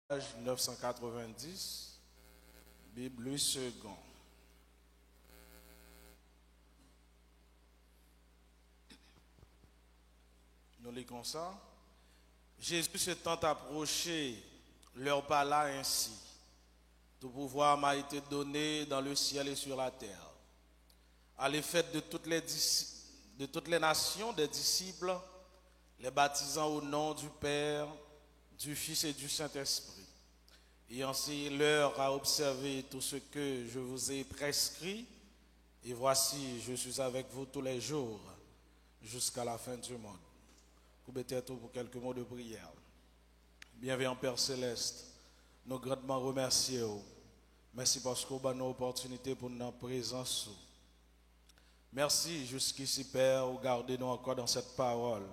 Page 990, Bible second. Nous lisons ça. Jésus s'étant approché, leur parla ainsi. Tout pouvoir m'a été donné dans le ciel et sur la terre. Allez faites de toutes les nations des disciples, les baptisant au nom du Père, du Fils et du Saint-Esprit. Et enseignez-leur à observer tout ce que je vous ai prescrit. Et voici, je suis avec vous tous les jours, jusqu'à la fin du monde. Pour peut-être pour quelques mots de prière. Bienvenue Père Céleste, nous grandement remercions. Merci parce qu'on a une opportunité pour notre présence. Merci jusqu'ici, Père, pour garder nous encore dans cette parole.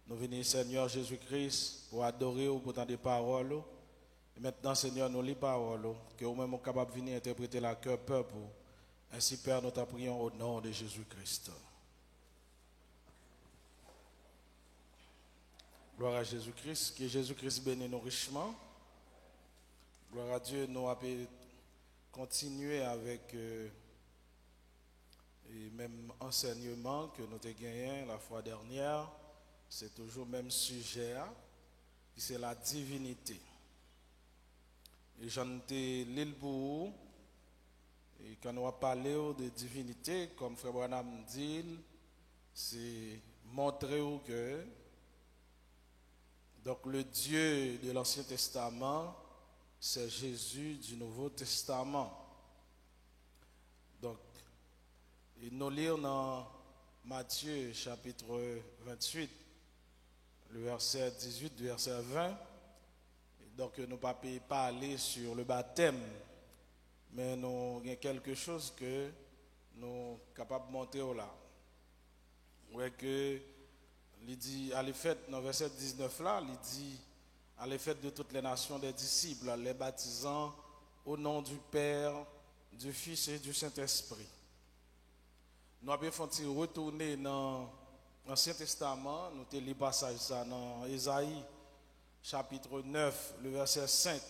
Nous venons, Seigneur Jésus-Christ, pour adorer ou pour entendre des paroles. Et maintenant, Seigneur, nous les paroles, que nous-mêmes sommes capables de venir interpréter la cœur peuple. Ainsi, Père, nous t'en prions au nom de Jésus-Christ. Gloire à Jésus-Christ, que Jésus-Christ bénisse nous richement. Gloire à Dieu, nous allons continuer avec le même enseignement que nous avons gagné la fois dernière. C'est toujours le même sujet, c'est la divinité. Et j'en ai lu pour vous, et quand on va parler de divinité, comme Frère Branham dit, c'est montrer que donc le Dieu de l'Ancien Testament, c'est Jésus du Nouveau Testament. Donc, nous lisons dans Matthieu chapitre 28, le verset 18, le verset 20. Donc, nous ne pouvons pas parler sur le baptême, mais nous avons quelque chose que nous sommes capables de montrer là. Ouais, que il dit, à l'effet, dans le verset 19 là, il dit, à l'effet de toutes les nations des disciples, les baptisant au nom du Père, du Fils et du Saint-Esprit. Nous avons fait retourner dans l'Ancien Testament, nous avons lu le passage ça dans Ésaïe, chapitre 9, le verset 5.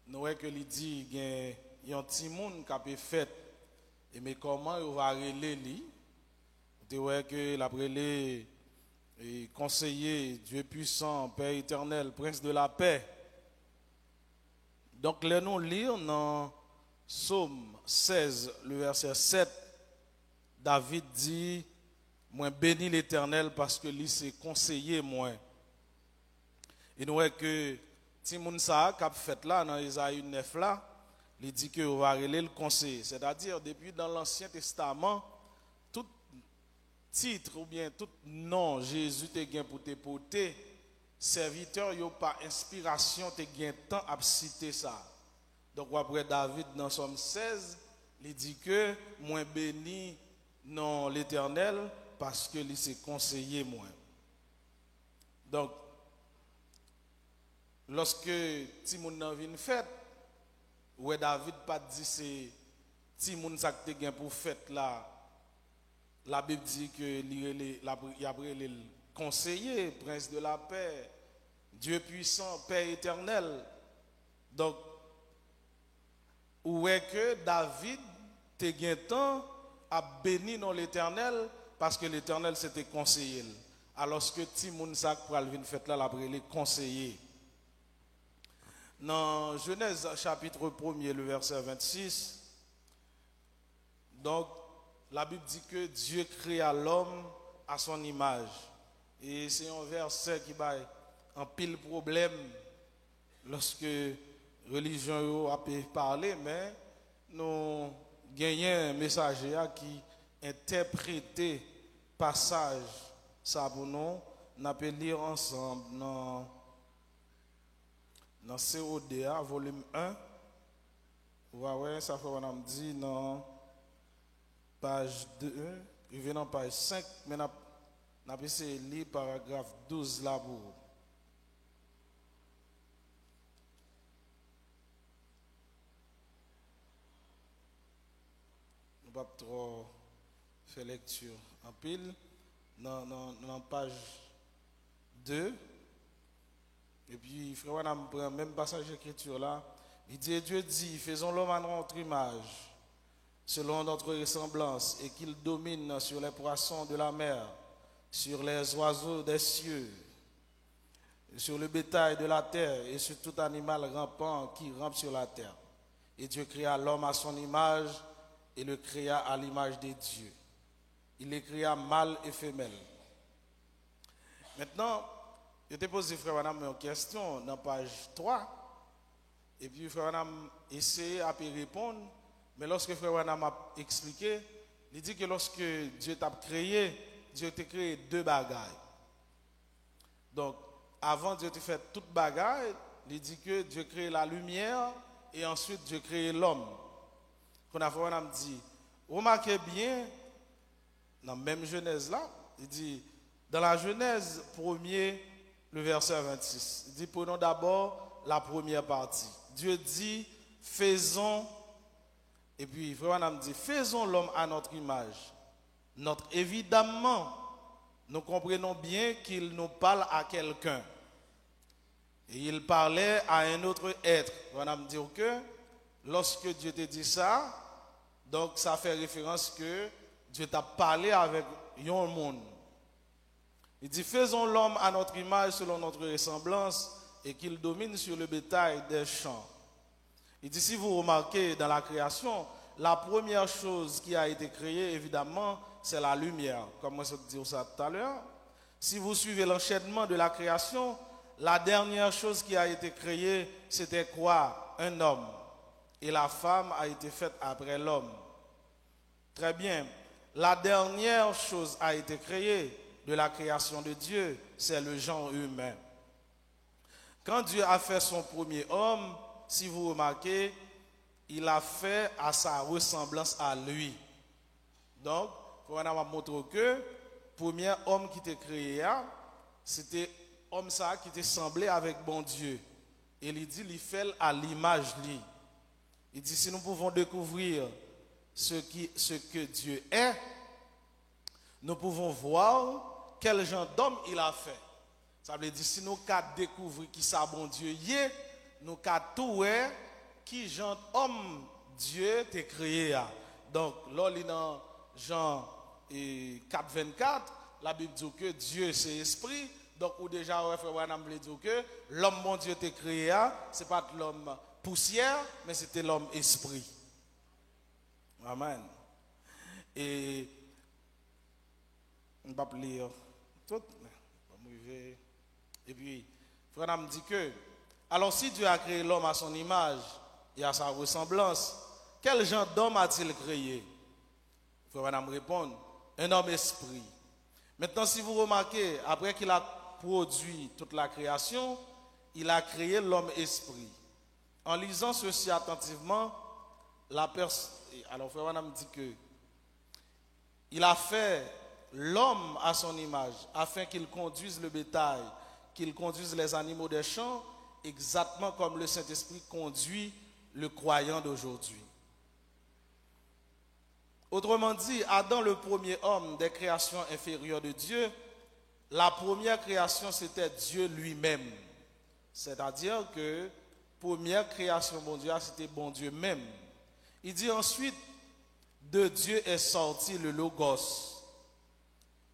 Nous voyons que il dit, il y a un petit monde qui a été fait, mais comment il va relayer lui? Vous voyez que l'après et conseiller, Dieu puissant, Père éternel, Prince de la paix. Donc, les nous lire dans Psaume 16, le verset 7, David dit, moi bénis l'Éternel parce que lui c'est conseiller moi. Et nous voyons que Timoun Sa qui a fait là dans Isaïe 9 là, il dit que on va relayer le conseiller. C'est-à-dire depuis dans l'Ancien Testament, tout titre ou bien tout nom Jésus te gain pour te porter, serviteur yo par inspiration te gain temps à citer ça. Donc après David dans Somme 16, il dit que moi béni non l'Éternel parce que lui c'est conseiller moi. Donc lorsque Timoun nan vinn fête, ouais David pas dit c'est Timoun ça te gain pour fête là. La Bible dit que il y a le conseiller, prince de la paix, Dieu puissant, Père éternel. Donc, où est que David te gain temps à bénir dans l'éternel parce que l'éternel c'était conseiller. Alors que Timoun Sak pour venir fait là l'après les conseillers. Dans Genèse chapitre 1er le verset 26, donc la Bible dit que Dieu créa l'homme à son image. Et c'est un verset qui va un pile problème lorsque religion a parlé, mais nous gagnons un messager qui interprète passage ça pour nous. Nous allons lire ensemble dans CODA volume 1. Ouais, ça fait on a dit dans page 2, il vient dans page 5, mais on a essayé de lire paragraphe 12 là pour. Nous ne pouvons pas trop faire lecture en pile. Dans page 2, Et puis, frère, on a le même passage d'écriture là. Il dit, Dieu dit, faisons l'homme à notre image, selon notre ressemblance, et qu'il domine sur les poissons de la mer, sur les oiseaux des cieux, sur le bétail de la terre et sur tout animal rampant qui rampe sur la terre. Et Dieu créa l'homme à son image et le créa à l'image de Dieu. Il les créa mâle et femelle. Maintenant, je te pose frère Madame une question dans page 3. Et puis frère Madame essaie à répondre. Mais lorsque frère Madame a expliqué, il dit que lorsque Dieu t'a créé, Dieu t'a créé deux bagailles. Donc, avant Dieu t'a fait toute bagaille, il dit que Dieu crée la lumière et ensuite Dieu crée l'homme. Quand on a frère Madame dit, remarquez bien, dans la même Genèse là, il dit, dans la Genèse 1er, le verset 26, il dit, prenons d'abord la première partie. Dieu dit, faisons, et puis frère Madame dit, faisons l'homme à notre image. Évidemment, nous comprenons bien qu'il nous parle à quelqu'un. Et il parlait à un autre être. Madame dit que lorsque Dieu te dit ça, donc ça fait référence que Dieu t'a parlé avec un monde. Il dit, faisons l'homme à notre image, selon notre ressemblance, et qu'il domine sur le bétail des champs. Il dit, si vous remarquez dans la création, la première chose qui a été créée, évidemment, c'est la lumière. Comme moi, je te dis ça tout à l'heure. Si vous suivez l'enchaînement de la création, la dernière chose qui a été créée, c'était quoi? Un homme. Et la femme a été faite après l'homme. Très bien. La dernière chose a été créée de la création de Dieu, c'est le genre humain. Quand Dieu a fait son premier homme, si vous remarquez, il a fait à sa ressemblance à lui. Donc, on va montrer que le premier homme qui était créé, c'était homme ça qui était semblé avec bon Dieu. Et il dit, il fait à l'image lui. Il dit, si nous pouvons découvrir ce que Dieu est, nous pouvons voir quel genre d'homme il a fait. Ça veut dire, si nous avons découvrir qui ça bon Dieu y est, nous avons tout qui genre d'homme Dieu t'a créé. Donc, là, dans Jean 4,24, la Bible dit que Dieu c'est esprit. Donc, ou déjà, frère Branham veut dire que l'homme bon Dieu t'a créé, ce n'est pas l'homme poussière, mais c'était l'homme esprit. Amen. Et on va lire tout. Et puis, frère Branham dit que, alors si Dieu a créé l'homme à son image et à sa ressemblance, quel genre d'homme a-t-il créé? Frère Branham répond, un homme esprit. Maintenant, si vous remarquez, après qu'il a produit toute la création, il a créé l'homme esprit. En lisant ceci attentivement, alors frère Branham dit que il a fait l'homme à son image afin qu'il conduise le bétail, qu'il conduise les animaux des champs, exactement comme le Saint-Esprit conduit le croyant d'aujourd'hui. Autrement dit, Adam, le premier homme des créations inférieures de Dieu, la première création, c'était Dieu lui-même. C'est-à-dire que première création, bon Dieu, c'était bon Dieu même. Il dit ensuite, de Dieu est sorti le Logos,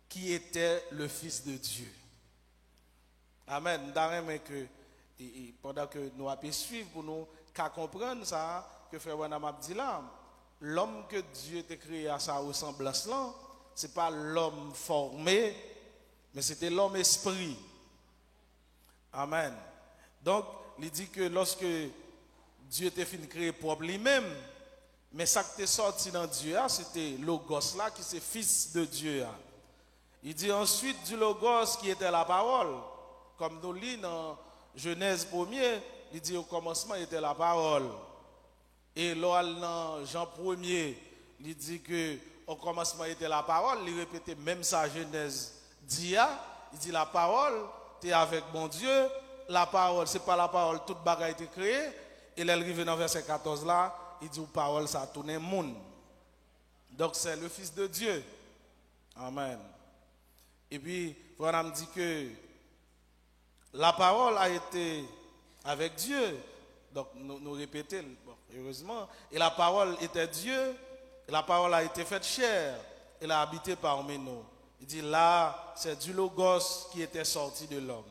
qui était le Fils de Dieu. Amen. Pendant que nous avons suivre pour nous comprendre ça, que frère Branham a dit là, l'homme que Dieu a créé à sa ressemblance là, ce n'est pas l'homme formé, mais c'était l'homme esprit. Amen. Donc, il dit que lorsque Dieu t'a fini de créer propre lui-même, mais ça qui est sorti dans Dieu, c'était Logos là, qui est fils de Dieu. Il dit ensuite du Logos qui était la parole, comme nous lisons dans Genèse 1er, il dit au commencement il était la parole. Et là dans Jean 1er, il dit que au commencement il était la parole, il répétait même ça Genèse dit, il dit la parole, tu es avec mon Dieu, la parole, c'est pas la parole, toute bagaille a été créée. Et elle arrive dans verset 14 là, il dit parole ça a tourné le monde. Donc c'est le Fils de Dieu. Amen. Et puis, Branham dit que La parole a été avec Dieu. Donc nous répétons, bon, heureusement. Et la parole était Dieu. Et la parole a été faite chair. Elle a habité parmi nous. Il dit là, c'est du logos qui était sorti de l'homme.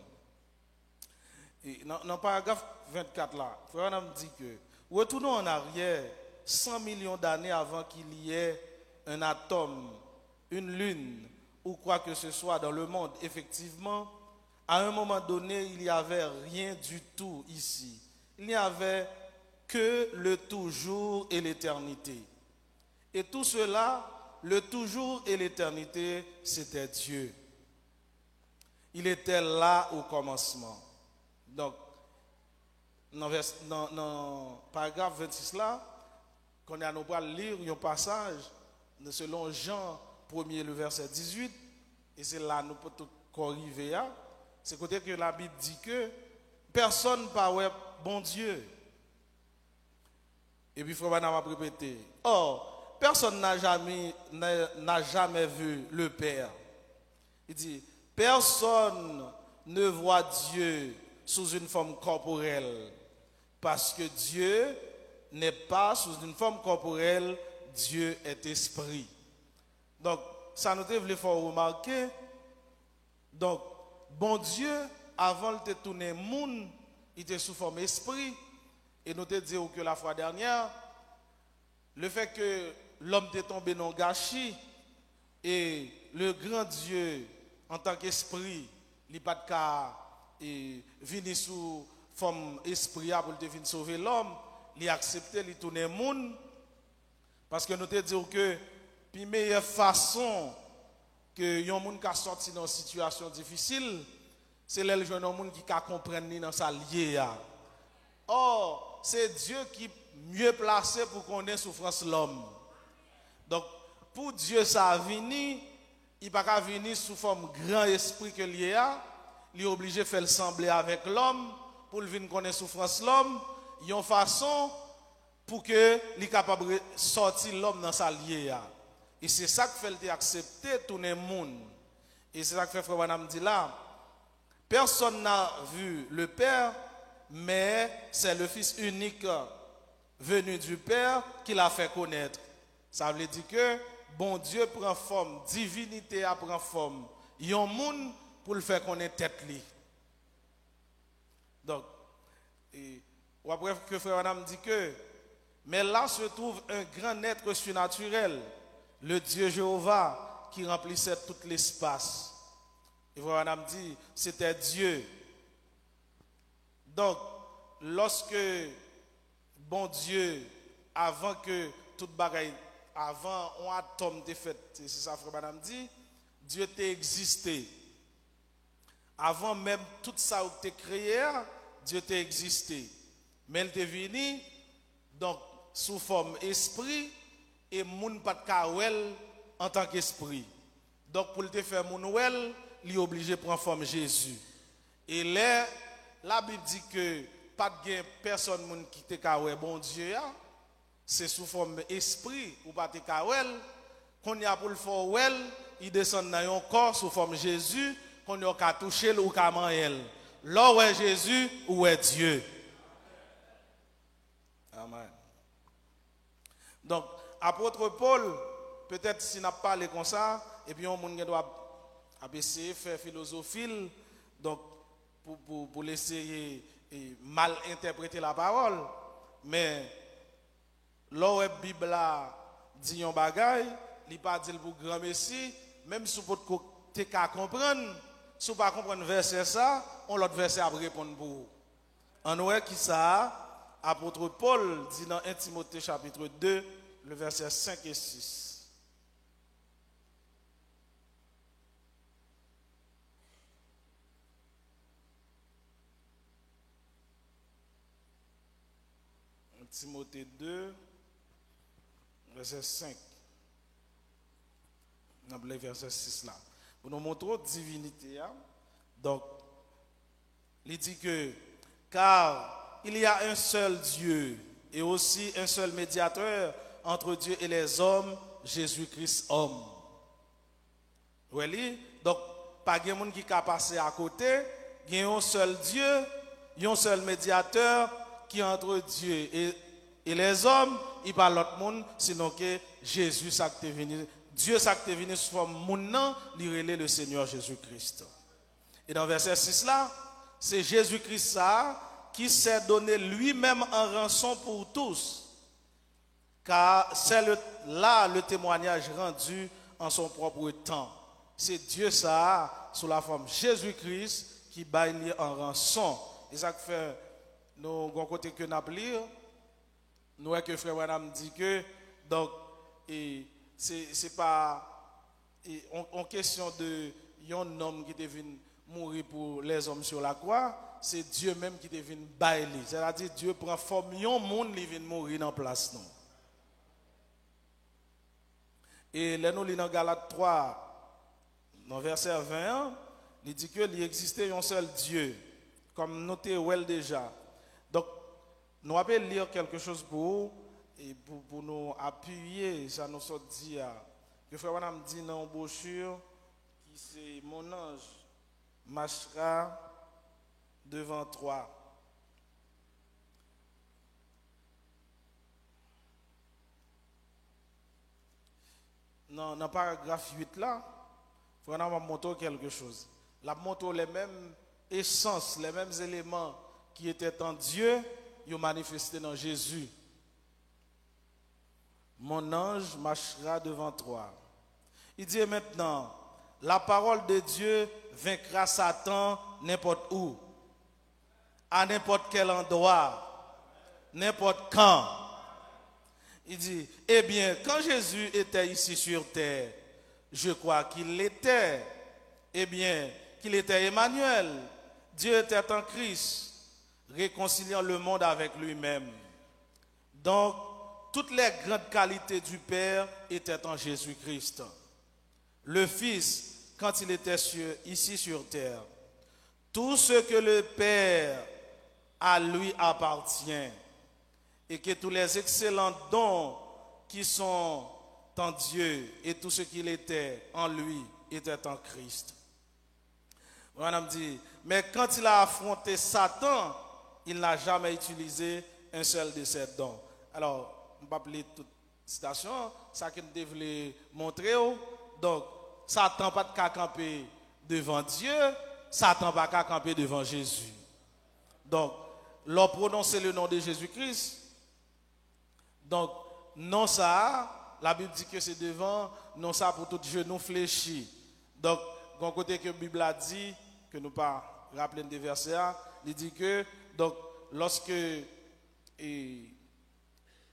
Et dans le paragraphe 24 là, frère me dit que retournons en arrière 100 millions d'années avant qu'il y ait un atome, une lune ou quoi que ce soit dans le monde. Effectivement, à un moment donné, il n'y avait rien du tout ici. Il n'y avait que le toujours et l'éternité. Et tout cela, le toujours et l'éternité, c'était Dieu. Il était là au commencement. Donc, dans le paragraphe 26 là, qu'on a nous pas lire un passage selon Jean 1er le verset 18, et c'est là nous pouvons arriver à, c'est côté que la Bible dit que personne ne parle bon Dieu. Et puis frère Banam a répété, or personne n'a jamais vu le Père. Il dit personne ne voit Dieu sous une forme corporelle, parce que Dieu n'est pas sous une forme corporelle, Dieu est esprit. Donc, ça nous devait faire remarquer, donc, bon Dieu, avant de tourner monde, il était sous forme esprit, et nous te disons que la fois dernière, le fait que l'homme est tombé dans le gâchis, et le grand Dieu, en tant qu'esprit, il n'a pas de cas, et venir sous forme esprit pour venir sauver l'homme, il a accepté, il tourne le monde, parce que nous te disons que la meilleure façon que un monde qui a sorti dans une situation difficile, c'est le jeune monde qui a compris dans sa liée. Or, c'est Dieu qui est mieux placé pour connaître souffrance de l'homme. Donc, pour Dieu, ça a venu, il ne peut pas venir sous forme grand esprit que il a. Il est obligé de faire sembler avec l'homme pour venir connaître souffrance de l'homme. Il y a une façon pour que il soit capable de sortir l'homme dans sa liée. Et c'est ça qui fait accepter tout le monde. Et c'est ça que fait Frère Branham dit là. Personne n'a vu le Père, mais c'est le Fils unique venu du Père qui l'a fait connaître. Ça veut dire que bon Dieu prend forme, divinité a prend forme. Il y a un monde pour le faire connaître tête li. Donc, ou après que Frère Branham dit que, mais là se trouve un grand être surnaturel, le Dieu Jéhovah qui remplissait tout l'espace. Et Frère Branham dit, c'était Dieu. Donc, lorsque bon Dieu, avant que toute bagaille, avant un atome était fait, c'est ça Frère Branham dit, Dieu t'a existé. Avant même tout ça où tu créé, Dieu t'a existé. Mais il est venu, donc, sous forme esprit, et moun pas de kawel en tant qu'esprit. Donc, pour te faire moun wel, il est obligé de prendre forme Jésus. Et là, la Bible dit que pas de personne moun qui te kawel bon Dieu, c'est sous forme esprit, ou pas te kawel, qu'on y a pour le faire wel, il descend dans un corps sous forme Jésus, qu'on y a qu'à toucher ou qu'à manger. Là où est Jésus, où est Dieu. Amen. Donc, apôtre Paul, peut-être s'il n'a pas parlé comme ça, et puis on doit essayer de faire philosophie, donc pour essayer mal interpréter la parole, mais là où la Bible dit un bagay, il n'est pas dit pour grand Messie, même si vous pouvez comprendre, si vous ne comprenez pas le verset ça, on l'autre verset à répondre pour vous. En oué qui ça, apôtre Paul dit dans 1 Timothée chapitre 2, le verset 5 et 6. Timothée 2, verset 5. On a le verset 6 là. Pour nous montrer divinité. Donc, il dit que, car il y a un seul Dieu et aussi un seul médiateur entre Dieu et les hommes, Jésus-Christ homme. Oui, donc, pas de monde qui a passé à côté, il y a un seul Dieu, il y a un seul médiateur qui est entre Dieu et les hommes, il parle l'autre monde, sinon que Jésus s'acte venu, Dieu s'acte venu sous forme monde, il relève le Seigneur Jésus-Christ. Et dans verset 6 là, c'est Jésus-Christ ça qui s'est donné lui-même en rançon pour tous. Car c'est là le témoignage rendu en son propre temps. C'est Dieu ça, sous la forme Jésus-Christ, qui baille en rançon. Et ça fait, nous, d'un côté que nous appelons, nous voyons que frère Branham dit que, donc, c'est pas en question de un homme qui devient mourir pour les hommes sur la croix, c'est Dieu même qui devient bailler. C'est-à-dire Dieu prend forme un monde qui vient mourir en place nous. Et là nous lisons dans Galates 3 dans verset 21, il dit que il existait un seul Dieu, comme noté well déjà. Donc nous allons lire quelque chose pour nous appuyer, ça nous sort dit que frère Branham dit dans une brochure qui c'est mon ange marchera devant toi. Dans le paragraphe 8 là, il faut montrer quelque chose. La montre les mêmes essences, les mêmes éléments qui étaient en Dieu, ils ont manifesté dans Jésus. Mon ange marchera devant toi. Il dit maintenant, la parole de Dieu vaincra Satan n'importe où, à n'importe quel endroit, n'importe quand. Il dit, eh bien, quand Jésus était ici sur terre, je crois qu'il l'était, eh bien, qu'il était Emmanuel, Dieu était en Christ, réconciliant le monde avec lui-même. Donc, toutes les grandes qualités du Père étaient en Jésus-Christ. Le Fils, quand il était ici sur terre, tout ce que le Père à lui appartient, et que tous les excellents dons qui sont en Dieu et tout ce qu'il était en lui était en Christ. On dit, mais quand il a affronté Satan, il n'a jamais utilisé un seul de ses dons. Alors, on ne va pas lire toute citation, ça que nous devons montrer. Donc, Satan n'a pas de camper devant Dieu, Satan n'a pas de camper devant Jésus. Donc, leur prononcer le nom de Jésus-Christ. Donc, non ça, la Bible dit que c'est devant, non ça pour tout genou fléchi. Donc, d'un côté que la Bible a dit, que nous pas rappeler des versets, il dit que, donc, lorsque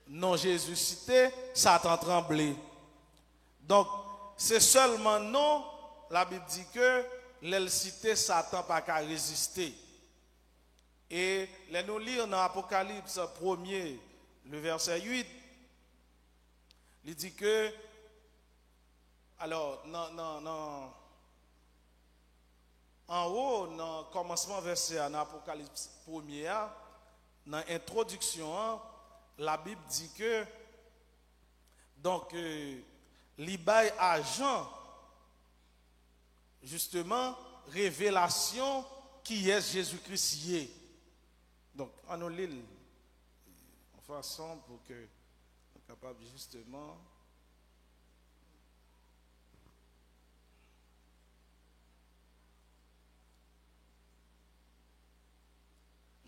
non Jésus cité, Satan tremblait. Donc, c'est seulement non, la Bible dit que l'elle cité, Satan pas qu'à résister. Et les nous lire dans Apocalypse 1er, le verset 8, il dit que, alors, en haut, dans le commencement verset, dans Apocalypse 1er, dans l'introduction, la Bible dit que, donc, l'Ibaï à Jean, justement, révélation qui est Jésus-Christ. Donc, on nous lit en façon pour que nous soyons capables justement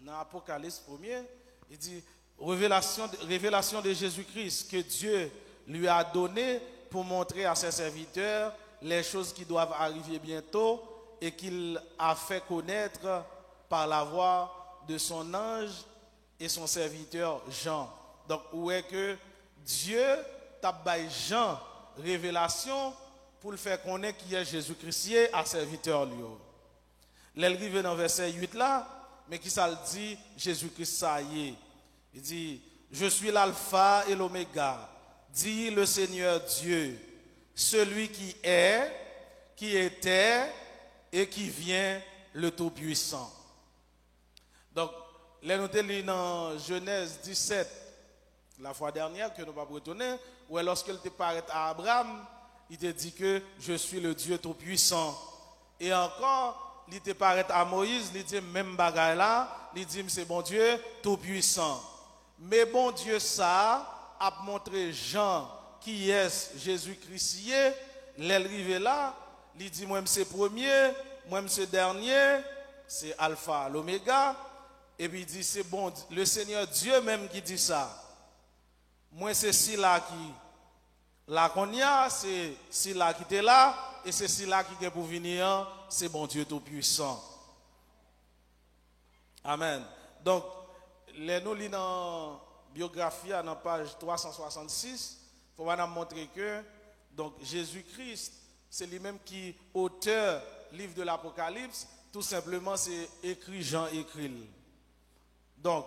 dans l'Apocalypse 1er, il dit révélation de Jésus-Christ que Dieu lui a donné pour montrer à ses serviteurs les choses qui doivent arriver bientôt et qu'il a fait connaître par la voix de son ange et son serviteur Jean. Donc, où est que Dieu t'a baillé Jean révélation pour le faire connaître qui est Jésus-Christ à serviteur lui. L'élève dans verset 8 là, mais qui ça le dit, Jésus-Christ ça y est. Il dit, je suis l'alpha et l'oméga, dit le Seigneur Dieu, celui qui est, qui était et qui vient, le Tout-Puissant. Donc, les nous avons dans Genèse 17, la fois dernière, que nous ne pas retourner, où lorsqu'il te paraît à Abraham, il te dit que je suis le Dieu Tout-Puissant. Et encore, il te paraît à Moïse, il dit même bagaille là, il dit c'est bon Dieu tout puissant. Mais bon Dieu ça a montré Jean qui est Jésus-Christ, l'arrivé là, il dit moi c'est premier, moi c'est dernier, c'est alpha, l'oméga, et puis il dit c'est bon, le Seigneur Dieu même qui dit ça. Moi c'est si là qui là qu'on y a, c'est si là qui était là, et c'est si là qui est pour venir, c'est bon Dieu tout puissant. Amen. Donc, nous lisons dans la biographie, dans la page 366, il faut montrer que donc Jésus-Christ, c'est lui-même qui est auteur livre de l'Apocalypse, tout simplement c'est écrit Jean écrit. Donc,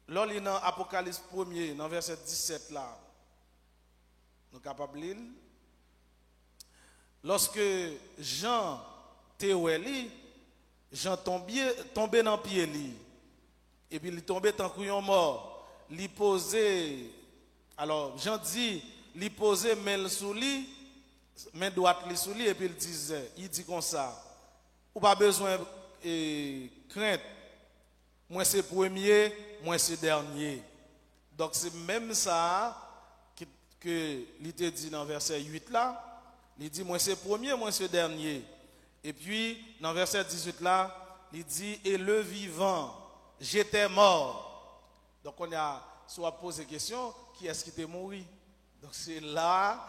là, nous dans Apocalypse 1er, dans verset 17 là, nous sommes capables de lire. Lorsque Jean Théoueli, Jean tombé dans le pied, et puis il tombé en couillon mort, il posait, alors Jean dit, il posait main sous lui, main droite sous lui, et puis il dit comme ça, ou pas besoin de crainte, moi c'est premier, moi c'est dernier. Donc c'est même ça que il te dit dans verset 8 là, il dit moi c'est premier, moi c'est dernier. Et puis dans verset 18 là, il dit et le vivant, j'étais mort. Donc on a soit posé question, qui est-ce qui t'est mort? Donc c'est là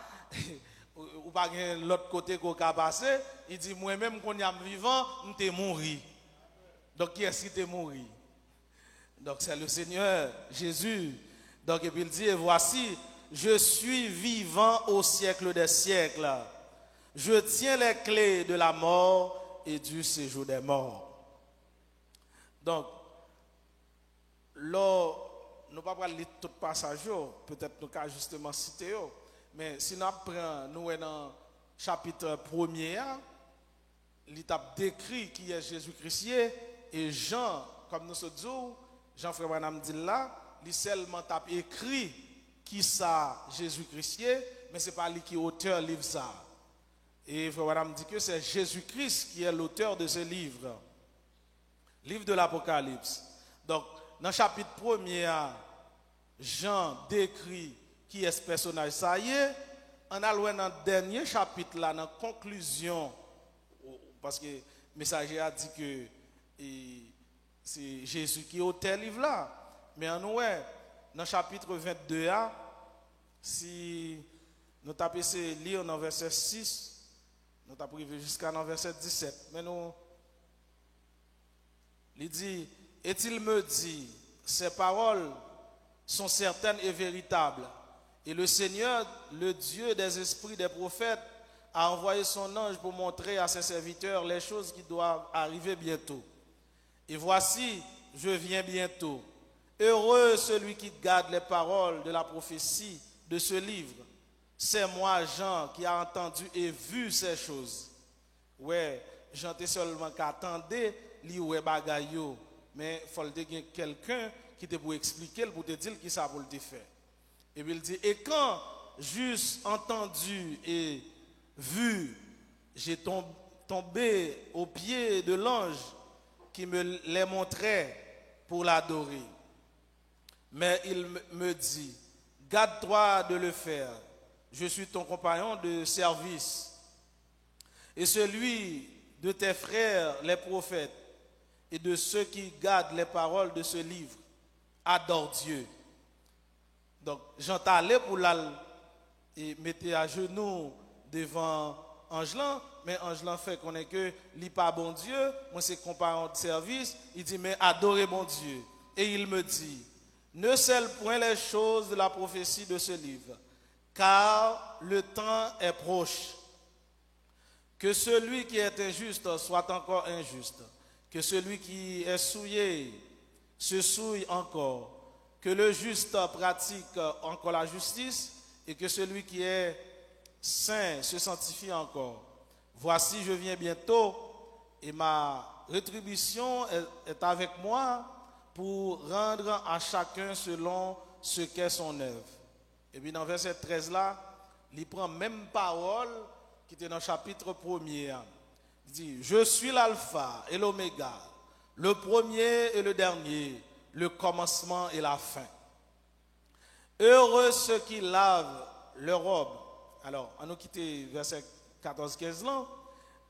ou pas l'autre côté qu'on a passé, il dit moi-même qu'on y a vivant, m'étais mort. Donc qui est-ce qui t'est mort? Donc c'est le Seigneur Jésus. Donc et puis il dit et voici je suis vivant au siècle des siècles. Je tiens les clés de la mort et du séjour des morts. Donc, là, nous ne pouvons pas lire tout le passage, peut-être nous pouvons justement citer, mais si nous apprenons, nous dans le chapitre 1er, il a décrit qui est Jésus-Christ et Jean, comme nous sommes dit, Jean-Frère Branham dit là, il seulement a écrit qui ça Jésus-Christ, mais ce n'est pas lui qui est auteur du livre ça. Et Frère Branham dit que c'est Jésus-Christ qui est l'auteur de ce livre, livre de l'Apocalypse. Donc, dans le chapitre 1er, Jean décrit qui est ce personnage. Ça y est, on a loin dans le dernier chapitre, là, dans la conclusion, parce que le messager a dit que c'est Jésus qui est auteur du livre là. Mais en nous, dans le chapitre 22, si nous avons essayé de lire dans le verset 6, nous avons privé jusqu'à dans le verset 17. Mais nous, il dit, et il me dit, ces paroles sont certaines et véritables. Et le Seigneur, le Dieu des esprits des prophètes, a envoyé son ange pour montrer à ses serviteurs les choses qui doivent arriver bientôt. Et voici, je viens bientôt. Heureux celui qui garde les paroles de la prophétie de ce livre. C'est moi, Jean, qui a entendu et vu ces choses. Ouais, Jean était seulement qu'attendait, li ouais bagayo, mais il faut quelqu'un qui te pour expliquer, pour te dire qui ça pour te faire. Et puis il dit, et quand juste entendu et vu, j'ai tombé aux pieds de l'ange qui me les montrait pour l'adorer. Mais il me dit, garde-toi de le faire. Je suis ton compagnon de service. Et celui de tes frères, les prophètes, et de ceux qui gardent les paroles de ce livre, adore Dieu. Donc, j'entends aller pour la et mettre à genoux devant Angelan, mais Angelan fait qu'on est que il pas bon Dieu, moi c'est compagnon de service, il dit mais adorez mon Dieu. Et il me dit, ne scelle point les choses de la prophétie de ce livre, car le temps est proche. Que celui qui est injuste soit encore injuste, que celui qui est souillé se souille encore, que le juste pratique encore la justice, et que celui qui est saint se sanctifie encore. Voici, je viens bientôt, et ma rétribution est avec moi pour rendre à chacun selon ce qu'est son œuvre. Et puis dans verset 13 là, il prend même parole qui était dans le chapitre 1er. Il Il dit, je suis l'alpha et l'oméga, le premier et le dernier, le commencement et la fin. Heureux ceux qui lavent leur robe. Alors, on nous quitte verset 14-15 là.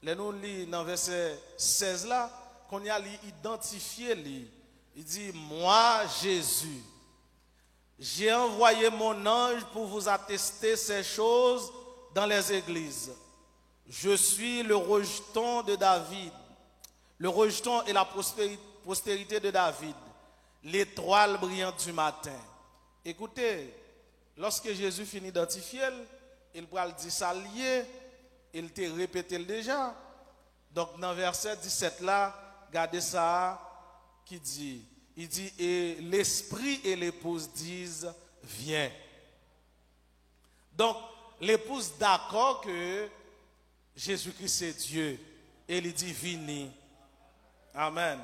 Là, nous lisons dans verset 16 là, qu'on y a identifié. Il dit, moi, Jésus, j'ai envoyé mon ange pour vous attester ces choses dans les églises. Je suis le rejeton de David. Le rejeton est la postérité de David, l'étoile brillante du matin. Écoutez, lorsque Jésus finit d'identifier, il va le dire ça lié, il t'a répété déjà. Donc dans verset 17 là, regardez ça qui dit. Il dit, et l'esprit et l'épouse disent, viens. Donc l'épouse d'accord que Jésus-Christ c'est Dieu. Et il dit, vini. Amen.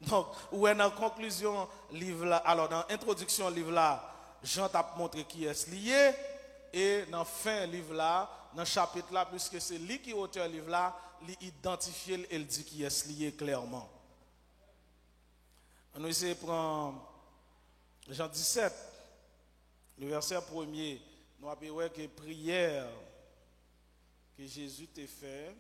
Donc, ou dans la conclusion livre là, alors dans l'introduction livre là, Jean t'a montré qui est lié, et dans la fin livre là, dans le chapitre là, puisque c'est lui qui est auteur livre là, il identifie et il dit qui est lié clairement. On essaie de prendre Jean 17, le verset 1er, nous avons vu que prière que Jésus t'a fait.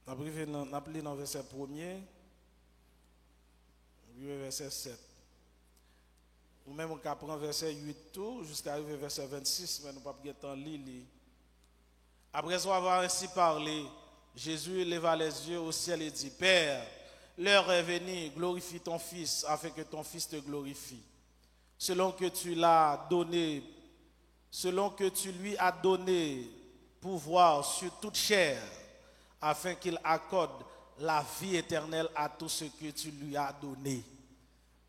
Nous avons lu dans le verset 1er, verset 7. Ou même on peut prendre verset 8 tout, jusqu'à arriver verset 26, mais nous ne pouvons pas temps lire. Après avoir ainsi parlé, Jésus leva les yeux au ciel et dit, Père, l'heure est venue, glorifie ton Fils, afin que ton Fils te glorifie. Selon que tu l'as donné, selon que tu lui as donné pouvoir sur toute chair, afin qu'il accorde la vie éternelle à tout ce que tu lui as donné.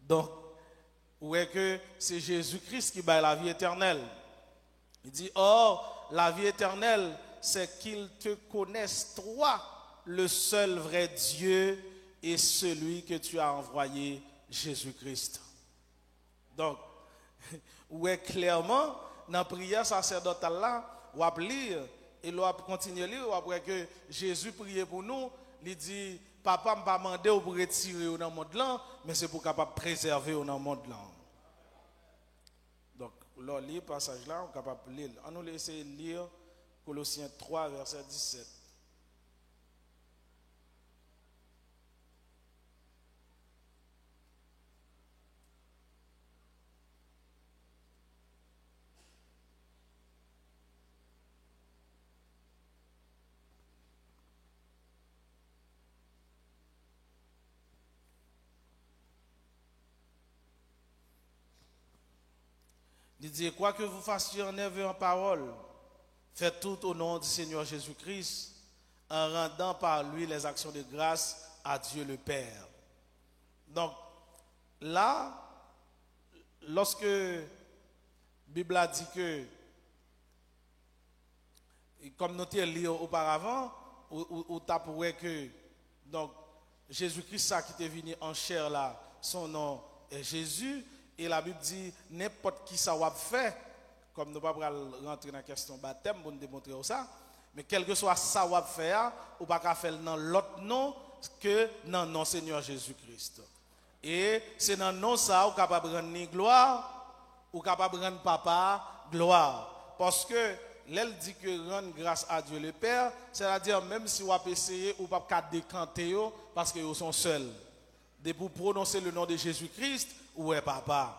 Donc, où est que c'est Jésus-Christ qui bat la vie éternelle. Il dit, or, la vie éternelle, c'est qu'il te connaisse, toi, le seul vrai Dieu et celui que tu as envoyé, Jésus-Christ. Donc, où est clairement, dans la prière sacerdotale là, on va lire, et on va continuer à lire, après que Jésus priait pour nous, il dit, papa m'a pas demandé pour retirer dans le monde là, mais c'est pour capable préserver dans le monde là. Donc, là, lire passage là, on est capable de lire. On nous laisse lire Colossiens 3, verset 17. Il dit, quoi que vous fassiez en œuvre et en parole, faites tout au nom du Seigneur Jésus-Christ, en rendant par lui les actions de grâce à Dieu le Père. Donc, là, lorsque la Bible a dit que, comme nous l'avons lu auparavant, ou t'apprends que, donc, Jésus-Christ, ça qui est venu en chair là, son nom est Jésus. Et la Bible dit, n'importe qui ça va faire, comme nous ne pouvons pas rentrer dans la question baptême pour nous démontrer ça, mais quel que soit ça va faire, ou pas qu'à faire dans l'autre nom que dans le nom Seigneur Jésus-Christ. Et c'est dans le nom ça, ou capable de rendre gloire, ou capable de rendre papa gloire. Parce que l'elle dit que rendre grâce à Dieu le Père, c'est-à-dire même si vous essayez, ou pas qu'à décanter, parce que vous sont seuls. De pour prononcer le nom de Jésus-Christ, où est papa?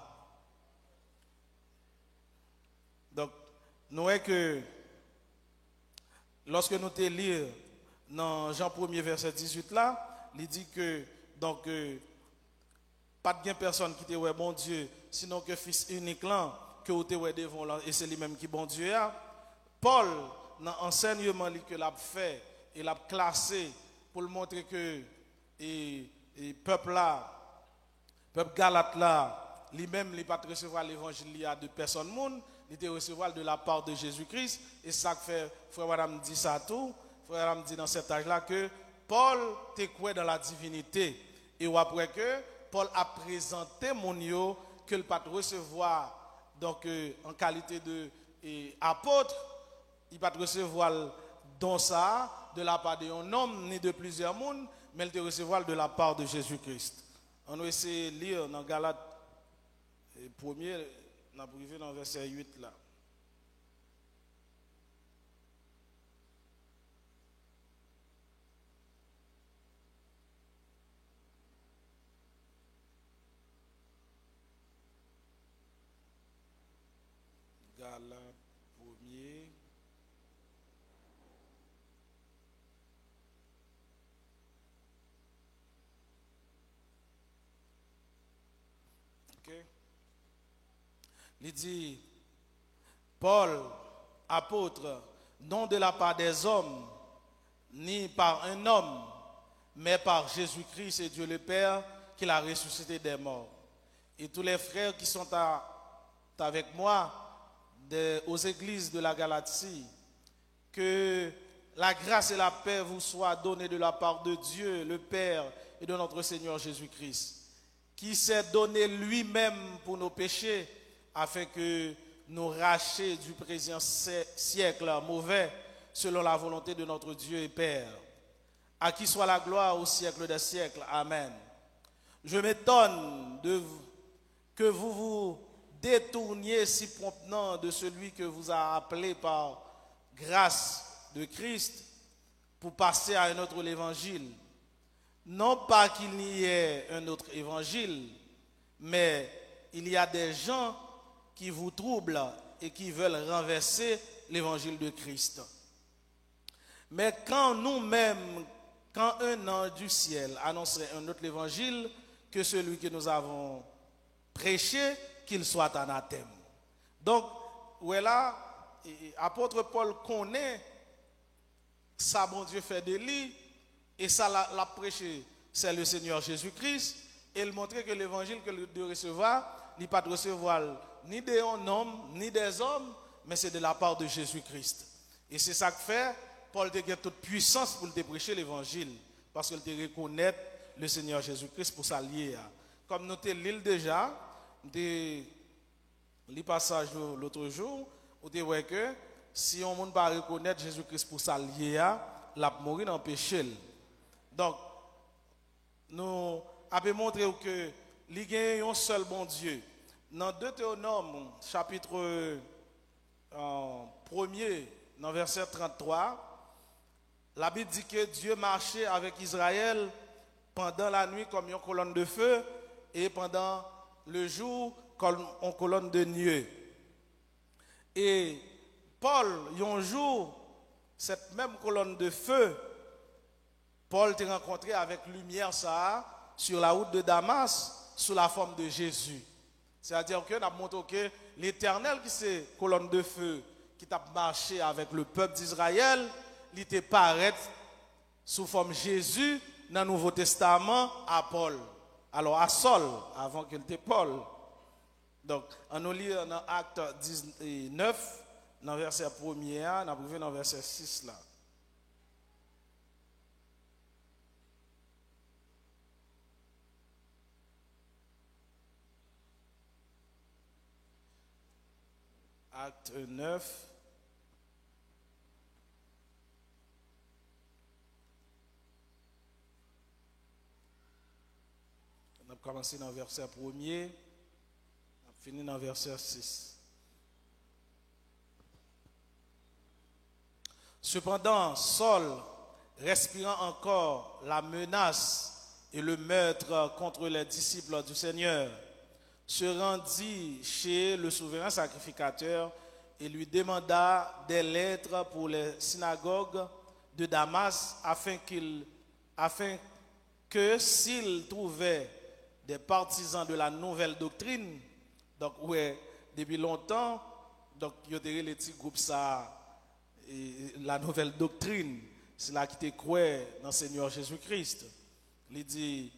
Donc, nous voyons que lorsque nous te lire dans Jean 1er verset 18 là, il dit que donc pas de personne qui te ouais bon Dieu, sinon que fils unique là que vous te ouais devant là et c'est lui-même qui bon Dieu a. Paul dans enseignement que l'a fait et l'a classé pour le montrer que et peuple là, peuple Galate là, lui-même il pas recevoir l'évangile de personne monde, il te recevoir de la part de Jésus-Christ et ça fait frère madame dit ça tout frère me dit dans cet âge-là que Paul te croit dans la divinité. Et après que Paul a présenté mon yo que le pas recevoir donc en qualité de apôtre, il va recevoir dans ça de la part d'un homme ni de plusieurs mondes, mais il te recevoir de la part de Jésus-Christ. On va essayer de lire dans Galates 1er, on a privé dans verset 8 là. Galates 1er. Okay. Il dit, Paul, apôtre, non de la part des hommes, ni par un homme, mais par Jésus-Christ et Dieu le Père, qui l'a ressuscité des morts. Et tous les frères qui sont avec moi aux églises de la Galatie, que la grâce et la paix vous soient données de la part de Dieu, le Père, et de notre Seigneur Jésus-Christ, qui s'est donné lui-même pour nos péchés, afin que nous rachions du présent siècle mauvais, selon la volonté de notre Dieu et Père. À qui soit la gloire au siècle des siècles. Amen. Je m'étonne que vous vous détourniez si promptement de celui que vous a appelé par grâce de Christ pour passer à un autre évangile. Non pas qu'il n'y ait un autre évangile, mais il y a des gens qui vous troublent et qui veulent renverser l'évangile de Christ. Mais quand nous-mêmes, quand un ange du ciel annoncerait un autre évangile que celui que nous avons prêché, qu'il soit anathème. Donc, voilà, apôtre Paul connaît ça, bon Dieu fait de lui, et ça l'a prêché, c'est le Seigneur Jésus-Christ, et il montrait que l'évangile que de recevoir, il n'est pas de recevoir ni des hommes, ni des hommes, mais c'est de la part de Jésus-Christ. Et c'est ça que fait, Paul te gagne toute puissance pour te prêcher l'évangile, parce qu'il te reconnaît le Seigneur Jésus-Christ pour s'allier. Comme nous te l'île déjà, le passage l'autre jour, où tu vois que si on ne peut pas reconnaître Jésus-Christ pour s'allier, il a mourir dans le péché. Donc, nous avons montré que il y a un seul bon Dieu. Dans Deutéronome, chapitre 1er, dans verset 33, la Bible dit que Dieu marchait avec Israël pendant la nuit comme une colonne de feu et pendant le jour comme une colonne de nuée. Et Paul, un jour, cette même colonne de feu, Paul s'est rencontré avec lumière ça sur la route de Damas sous la forme de Jésus. C'est-à-dire que nous avons montré que l'Éternel qui c'est colonne de feu qui a marché avec le peuple d'Israël, il était paraît sous forme Jésus dans le Nouveau Testament à Paul. Alors à Saul avant qu'il était Paul. Donc on nous lit dans Acte 19 dans verset 1er, on a trouvé dans verset 6 là. Acte 9. On a commencé dans le verset 1er, on a fini dans le verset 6. Cependant, Saul, respirant encore la menace et le meurtre contre les disciples du Seigneur, se rendit chez le souverain sacrificateur et lui demanda des lettres pour les synagogues de Damas afin que s'il trouvait des partisans de la nouvelle doctrine, donc ouais, depuis longtemps, donc il y a des petits groupes ça, et la nouvelle doctrine, c'est là qui te croit dans le Seigneur Jésus-Christ. Il dit,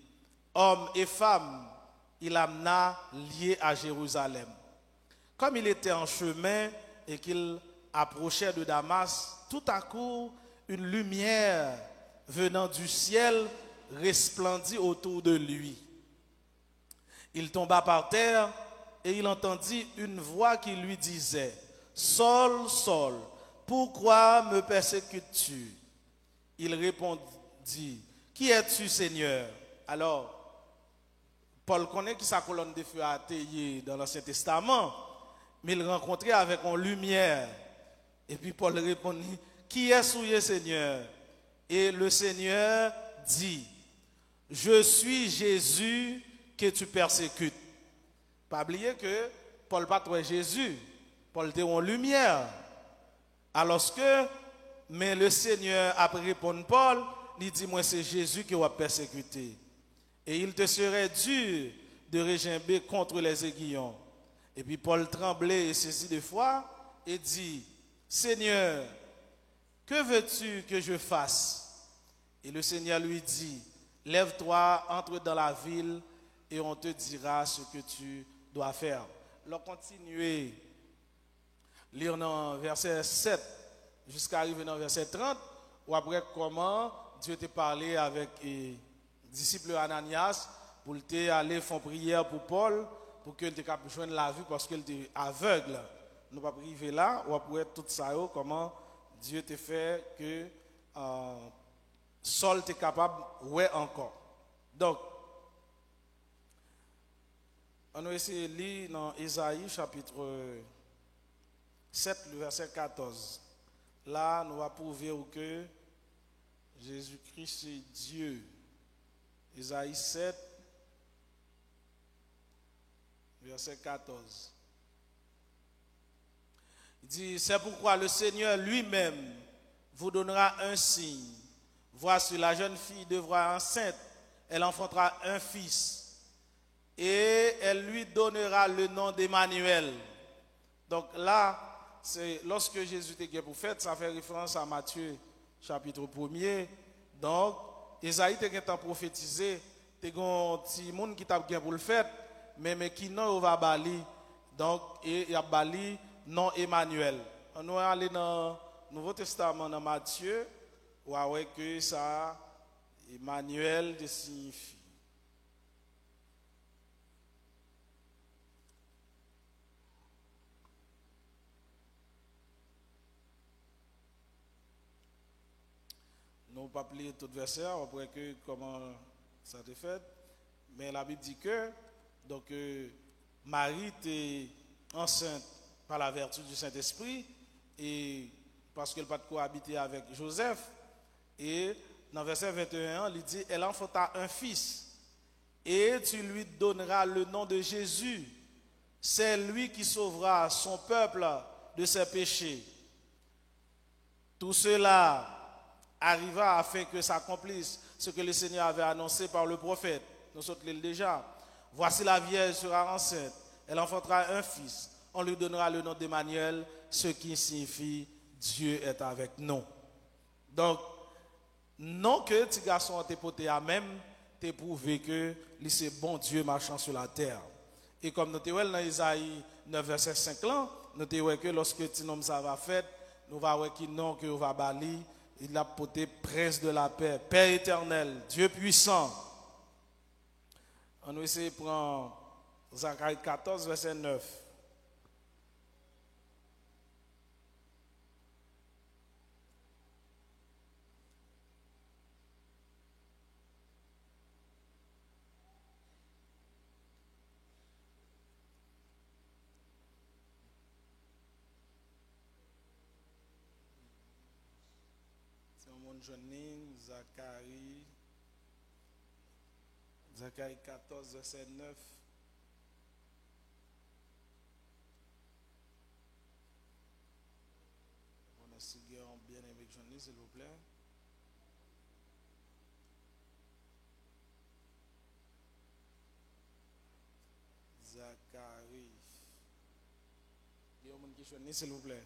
hommes et femmes, il amena lié à Jérusalem. Comme il était en chemin et qu'il approchait de Damas, tout à coup, une lumière venant du ciel resplendit autour de lui. Il tomba par terre et il entendit une voix qui lui disait, « Saul, Saul, pourquoi me persécutes-tu » Il répondit, « Qui es-tu, Seigneur ?» Alors, Paul connaît qui sa colonne de feu a été dans l'Ancien Testament, mais il rencontrait avec une lumière. Et puis Paul répondit, « Qui est souillé, Seigneur ?» Et le Seigneur dit, « Je suis Jésus que tu persécutes. » Pas oublier que Paul pas trouvé Jésus, Paul était en lumière. Alors que, mais le Seigneur après répondre Paul, il dit, moi c'est Jésus qui va persécuter. Et il te serait dur de regimber contre les aiguillons. Et puis Paul tremblait et saisi de foi et dit, Seigneur, que veux-tu que je fasse? Et le Seigneur lui dit, lève-toi, entre dans la ville et on te dira ce que tu dois faire. Alors continuez, lire dans verset 7 jusqu'à arriver dans verset 30, ou après comment Dieu t'a parlé avec les disciples Ananias pour te aller faire prière pour Paul, pour qu'il te capable joindre la vue parce qu'il était aveugle. Nous ne pouvons pas arriver là, ou après tout ça, comment Dieu t'a fait que Saul était capable de voir encore. Donc, on va essayer de lire dans Ésaïe chapitre 7, le verset 14. Là, nous allons prouver que Jésus-Christ est Dieu. Ésaïe 7, verset 14. Il dit, c'est pourquoi le Seigneur lui-même vous donnera un signe. Voici, la jeune fille devra enceinte, elle enfantera un fils. Et elle lui donnera le nom d'Emmanuel. Donc là, c'est lorsque Jésus était pour fête, ça fait référence à Matthieu chapitre 1er. Donc, Esaïe était prophétisé, il y a un petit monde qui t'a pour le fait, mais qui non va bali. Donc, il y a bali non Emmanuel. On va aller dans le Nouveau Testament dans Matthieu, où que ça Emmanuel signifie. Nous ne pouvons pas lire tout le verset, après que comment ça a été fait. Mais la Bible dit que donc, Marie était enceinte par la vertu du Saint-Esprit et parce qu'elle n'a pas de cohabiter avec Joseph. Et dans le verset 21, il dit, elle enfanta un fils et tu lui donneras le nom de Jésus. C'est lui qui sauvera son peuple de ses péchés. Tout cela arriva afin que s'accomplisse ce que le Seigneur avait annoncé par le prophète. Nous autres l'île déjà. Voici la vierge sera enceinte, elle enfantera un fils. On lui donnera le nom d'Emmanuel, ce qui signifie Dieu est avec nous. Donc, non que petit garçon t'es poté à même, t'es prouvé que c'est bon Dieu marchant sur la terre. Et comme nous avons dans Isaïe 9 verset 5 là, nous avons que lorsque petit homme ça va faire, nous va voir qui non que va bali. Il a porté prince de la paix, Père éternel, Dieu puissant. On va essayer de prendre Zacharie 14, verset 9. Zacharie 14, verset 9. On a signé bien avec Johnny, s'il vous plaît. Zacharie. Il y a un qui Johnny, s'il vous plaît.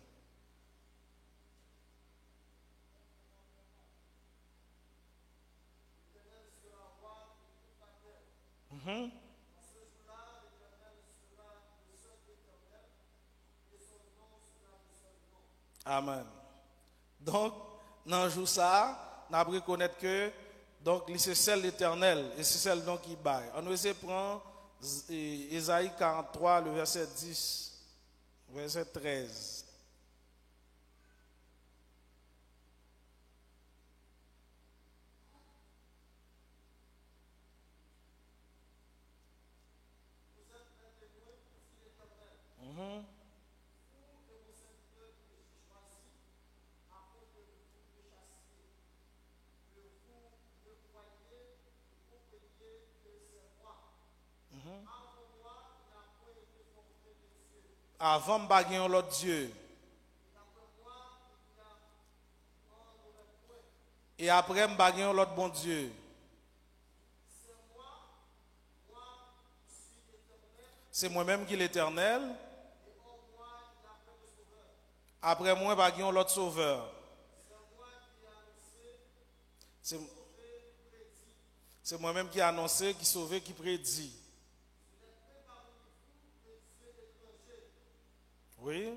Amen. Donc, dans le jour ça, nous avons reconnaître que donc c'est celle l'Éternel et c'est celle donc qui baille. On essaie de prendre Ésaïe 43, le verset 10, verset 13. Avant de baguer l'autre Dieu. Et après de baguer l'autre bon Dieu. C'est moi-même qui l'Éternel. Après moi, baguer l'autre sauveur. C'est moi-même qui a annoncé, qui sauvé, qui prédit. Oui.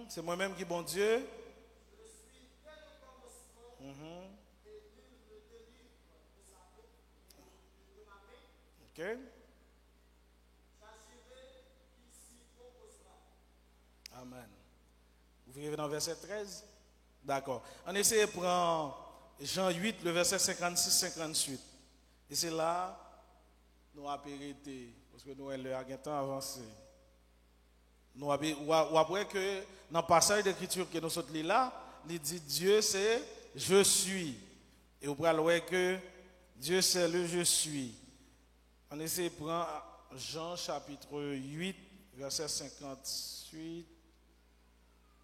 C'est moi-même qui bon Dieu. Ok. Amen. Vous vivez dans le verset 13? D'accord. On essaie de prendre Jean 8, le verset 56-58. Et c'est là nous avons arrêté, parce que nous avons le temps avancé. Nous avons après que dans le passage d'écriture que nous sommes là, il dit Dieu c'est je suis. Et vous pouvez voir que Dieu c'est le je suis. On essaie de prendre Jean chapitre 8, verset 58,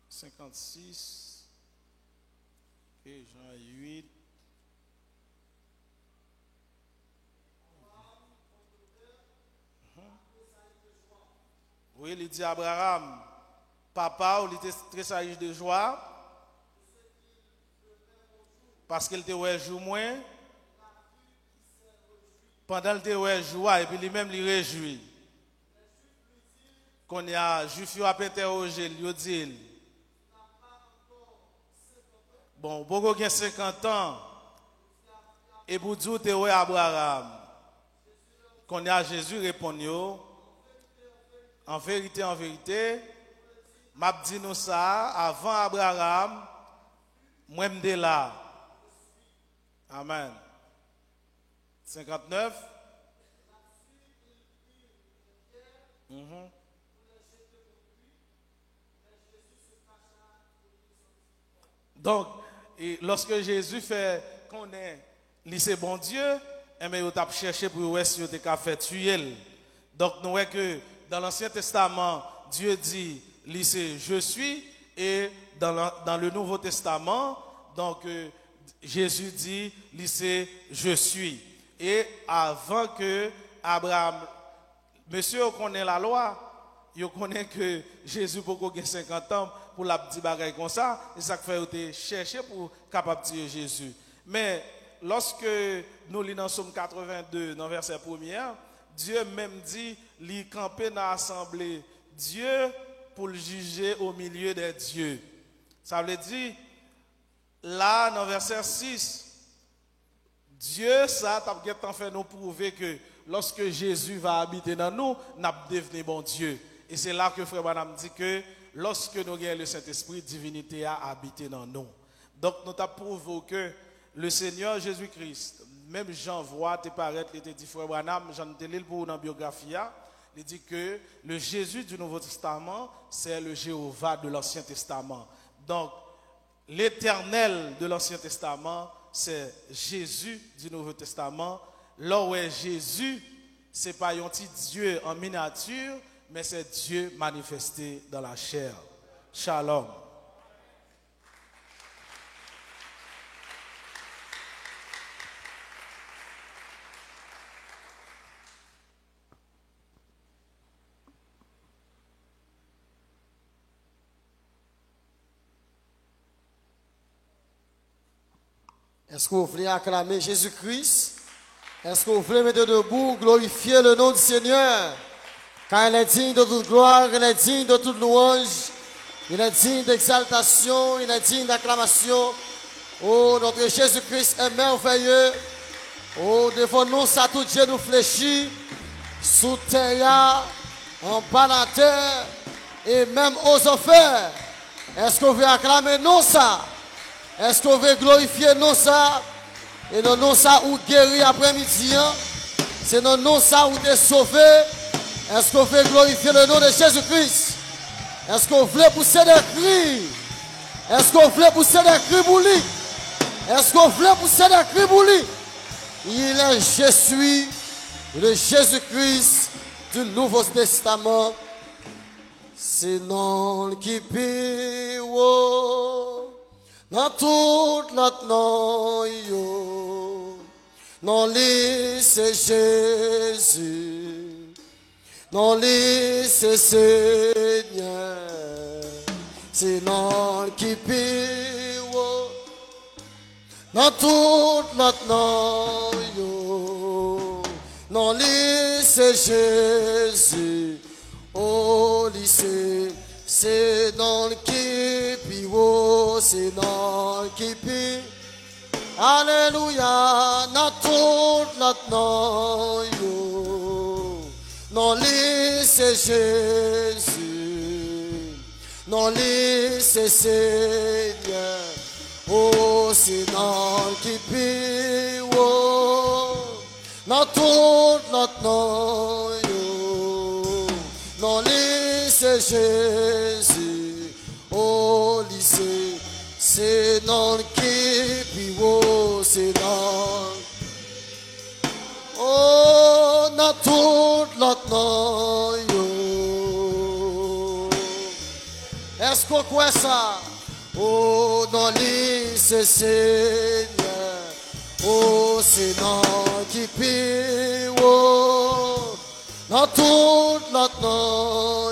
56. Et Jean 8. Oui, il dit à Abraham, papa, il était très sage de joie, parce qu'il était ouais jour moins, pendant le ouais joie, et puis lui-même il réjouit. Quand il y a juif qui a interrogé, il dit, bon, beaucoup qui a 50 ans, et pour dire que ouais Abraham, quand il y a Jésus répond, en vérité, m'a dit nous ça avant Abraham, moi m'de là. Amen. 59. Donc, lorsque Jésus fait qu'on est lycée bon Dieu, il a cherché pour voir si il a fait tuer. Donc, nous voyons que dans l'Ancien Testament, Dieu dit lycée je suis, et dans le Nouveau Testament, donc Jésus dit lycée je suis. Et avant que Abraham, monsieur connaît la loi, il connaît que Jésus peut gagner 50 ans pour la petite bagaille comme ça, et ça fait chercher pour capable de tuer Jésus. Mais lorsque nous lisons dans Somme 82, dans le verset 1er, Dieu même dit, il camper dans l'assemblée Dieu pour le juger au milieu des dieux. Ça veut dire, là, dans le verset 6, Dieu, ça, t'a fait nous prouver que lorsque Jésus va habiter dans nous, nous devenons bon Dieu. Et c'est là que Frère Branham dit que lorsque nous avons le Saint-Esprit, divinité a habité dans nous. Donc, nous avons prouvé que le Seigneur Jésus-Christ, même Jean voit, te paraître, il te dit, Frère Branham, Jean te lis pour dans la biographie, il dit que le Jésus du Nouveau Testament, c'est le Jéhovah de l'Ancien Testament. Donc, l'Éternel de l'Ancien Testament, c'est Jésus du Nouveau Testament. Là où est Jésus, ce n'est pas un petit Dieu en miniature, mais c'est Dieu manifesté dans la chair. Shalom. Est-ce que vous voulez acclamer Jésus-Christ? Est-ce que vous voulez mettre debout, glorifier le nom du Seigneur? Car il est digne de toute gloire, il est digne de toute louange, il est digne d'exaltation, il est digne d'acclamation. Oh, notre Jésus-Christ est merveilleux. Oh, devant nous, ça tout Dieu nous fléchit, sous terre, en bas de la terre, et même aux enfers. Est-ce qu'on veut acclamer non ça? Est-ce qu'on veut glorifier non ça? Et non non ça ou guéri après-midi, hein? C'est non non ça ou t'es sauvé. Est-ce qu'on veut glorifier le nom de Jésus-Christ? Est-ce qu'on veut pousser des cris? Est-ce qu'on veut pousser des cris pour lui? Est-ce qu'on veut pousser des cris pour lui? Il est je suis le Jésus-Christ du Nouveau Testament. C'est non qui pire dans toute notre nom. Non, lui c'est Jésus. Non, lui c'est Seigneur. C'est non qui pire dans toute notre nom. Non, lui c'est Jésus. Oh, lycée, c'est dans le kipi, oh, c'est dans le kipi. Alléluia, dans toute notre nom, yo. Non, lui, c'est Jésus. Non, lui, c'est Seigneur. Oh, c'est dans le kipi, oh. Dans toute notre nom, yo. Non, lui, c'est Jésus. Oh, lycée, c'est dans le kipi, oh, c'est dans. Oh, dans toute notre nom, yo. Est-ce qu'on croit ça? Oh, dans lui, c'est Seigneur. Oh, c'est dans le kipi, oh. Dans toute notre nom,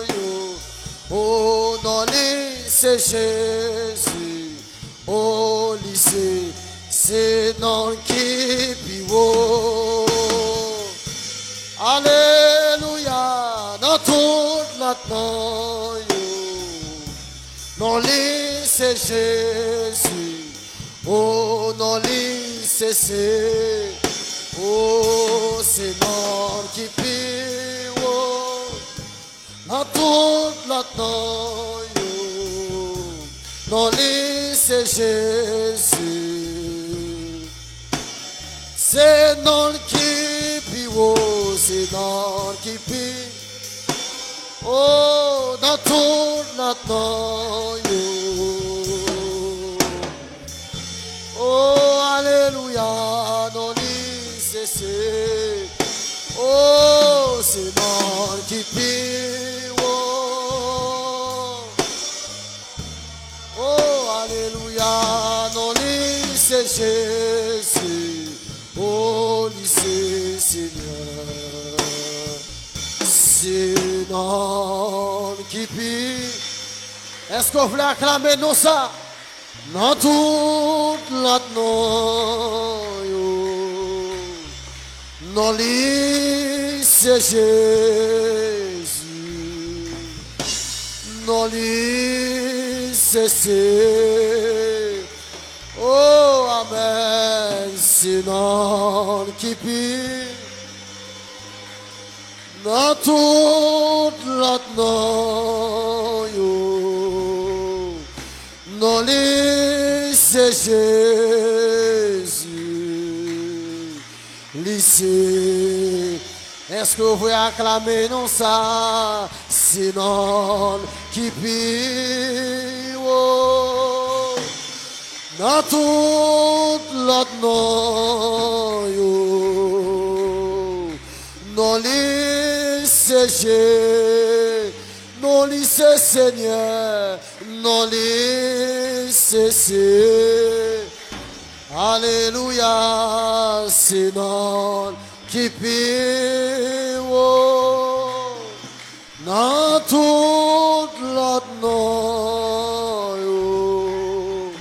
oh, dans lui, c'est Jésus. Oh, lycée, c'est dans le kipi, oh. Alléluia, dans toute notre nom, dans lui, c'est Jésus. Oh, dans lui, c'est oh, c'est dans le kipi, oh, dans toute notre nom, dans lui c'est Jésus. C'est dans le kipi, oh, c'est dans le kipi, oh, dans toute notre nom, oh, alléluia, dans oh, c'est dans le kipi, oh, oh, alléluia, non, lui, c'est Jésus, oh, lui, c'est Seigneur, c'est dans le kipi. Est-ce qu'on voulait acclamer non ça? Dans toute notre nom, non, lui, c'est Jésus. Non, lui, c'est oh, amen. C'est non qui prie. Dans toute notre nom, non, lui, c'est Jésus. Lycée, est-ce que vous pouvez acclamer non ça? Sinon, qui prie, oh, dans toute l'autre nom, yo, non, lycée, non, lycée, Seigneur, non, lycée, alléluia, c'est non qui prie, oh, dans toute l'autre nom, yo,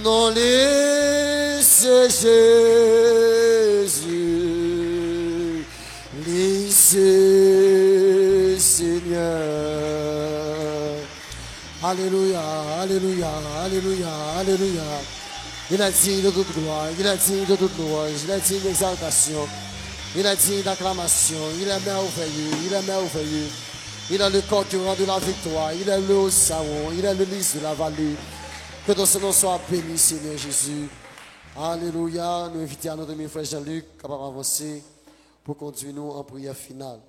non, lycée, Jésus, lycée, Alléluia, Alléluia, Alléluia, Alléluia. Il est digne de toute gloire, il est digne de toute louange, il est digne d'exaltation, il est digne d'acclamation, il est merveilleux, il est merveilleux. Il est le concurrent de la victoire, il est le haut savon, il est le lys de la vallée. Que ton nom soit béni, Seigneur Jésus. Alléluia. Nous invitons à notre ami frère Jean-Luc, capable d'avancer pour conduire nous en prière finale.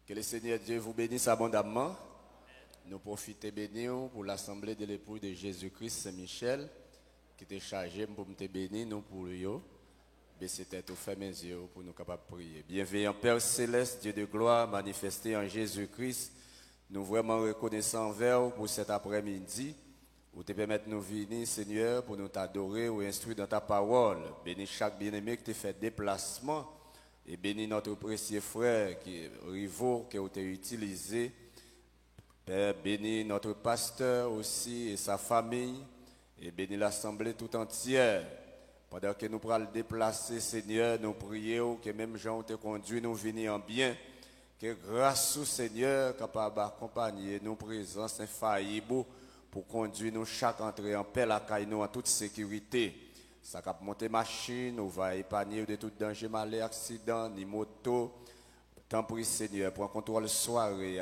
Que le Seigneur Dieu vous bénisse abondamment. Nous profitons bénir pour l'assemblée de l'époux de Jésus-Christ Saint-Michel qui était chargé pour nous bénir, nous pour lui. Baissez tête ou fermez mes yeux pour nous capables de prier. Bienveillant Père Céleste, Dieu de gloire, manifesté en Jésus-Christ, nous vraiment reconnaissants envers vous pour cet après-midi, où te permettre de nous venir, Seigneur, pour nous t'adorer ou instruire dans ta parole. Bénis chaque bien-aimé qui t'a fait déplacement et bénis notre précieux frère qui Rivo qui a été utilisé. Père, bénis notre pasteur aussi et sa famille et bénis l'assemblée tout entière. Pendant que nous pourrons le déplacer, Seigneur, nous prions que même Jean te conduit, nous venir en bien. Que grâce au Seigneur, capable d'accompagner nos présences infaillibles pour conduire nous chaque entrée en paix, la caille nous en toute sécurité. Ça cap monter machine, nous va épargner de tout danger, malheur, accident, ni moto. Tant pis, Seigneur, pour un contrôle soirée,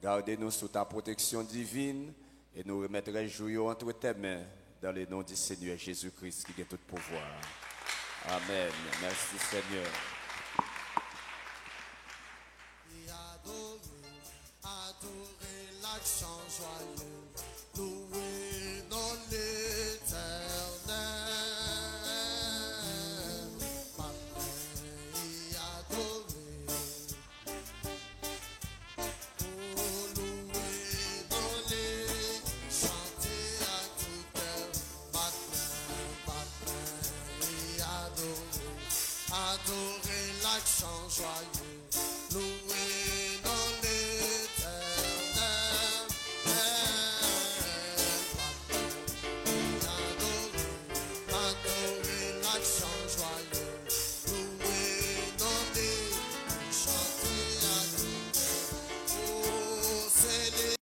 gardez-nous sous ta protection divine et nous remettrons joyeux entre tes mains. Dans le nom du Seigneur Jésus-Christ qui a tout pouvoir. Amen. Merci Seigneur. Adorer l'accent joyeux, louer non l'éternel. Adorer l'accent joyeux, louer